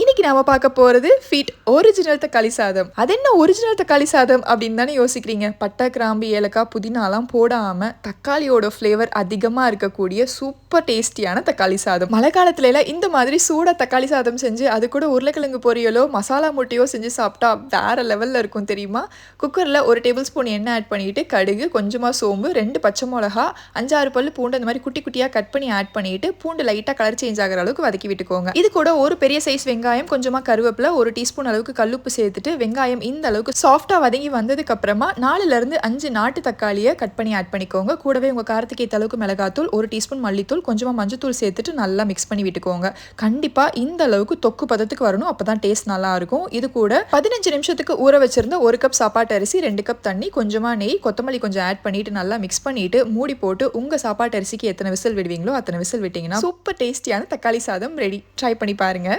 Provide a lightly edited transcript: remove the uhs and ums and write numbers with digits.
இன்னைக்கு நாம பார்க்க போறது ஃபீட் ஒரிஜினல் தக்காளி சாதம். அது என்ன ஒரிஜினல் தக்காளி சாதம் அப்படின்னு தானே யோசிக்கிறீங்க. பட்டை, கிராம்பு, ஏலக்காய், புதினாலாம் போடாம தக்காளியோட ஃப்ளேவர் அதிகமாக இருக்கக்கூடிய சூப்பர் டேஸ்டியான தக்காளி சாதம். மழை காலத்துல எல்லாம் இந்த மாதிரி சூடாக தக்காளி சாதம் செஞ்சு அது கூட உருளைக்கிழங்கு பொரியலோ மசாலா முட்டையோ செஞ்சு சாப்பிட்டா வேற லெவலில் இருக்கும் தெரியுமா. குக்கரில் 1 டேபிள் ஸ்பூன் எண்ணெய் ஆட் பண்ணிட்டு கடுகு, கொஞ்சமாக சோம்பு, 2 பச்சை மிளகா, 5-6 பல்லு பூண்டு அந்த மாதிரி குட்டி குட்டியாக கட் பண்ணி ஆட் பண்ணிட்டு பூண்டு லைட்டாக கலர் சேஞ்ச் ஆகிற அளவுக்கு வதக்கி விட்டுக்கோங்க. இது கூட ஒரு பெரிய சைஸ் வெங்காயம், கொஞ்சமா கருவேப்பிலை, 1 டீஸ்பூன் அளவுக்கு கல்லுப்பு சேர்த்துட்டு வெங்காயம் இந்த அளவுக்கு சாஃப்டா வதங்கி வந்ததுக்கு அப்புறமா 4ல இருந்து 5 நாட்டு தக்காளியை கட் பண்ணி ஆட் பண்ணிக்கோங்க. கூடவே உங்க காரத்துக்கு ஏற்ற அளவுக்கு மிளகாத்தூள், 1 டீஸ்பூன் மல்லித்தூள், கொஞ்சமா மஞ்சத்தூள் சேர்த்துட்டு நல்லா மிக்ஸ் பண்ணி விட்டுக்கோங்க. கண்டிப்பா இந்த அளவுக்கு தொக்கு பதத்துக்கு வரணும், அப்பதான் டேஸ்ட் நல்லா இருக்கும். இது கூட 15 நிமிஷத்துக்கு ஊற வச்சிருந்த 1 கப் சாப்பாட்டு அரிசி, 2 கப் தண்ணி, கொஞ்சமா நெய், கொத்தமல்லி கொஞ்சம் ஆட் பண்ணிட்டு நல்லா மிக்ஸ் பண்ணிட்டு மூடி போட்டு உங்க சாப்பாட்டு அரிசிக்கு எத்தனை விசில் விடுவீங்களோ அத்தனை விசில் விட்டீங்கன்னா சூப்பர் டேஸ்டியான தக்காளி சாதம் ரெடி. ட்ரை பண்ணி பாருங்க.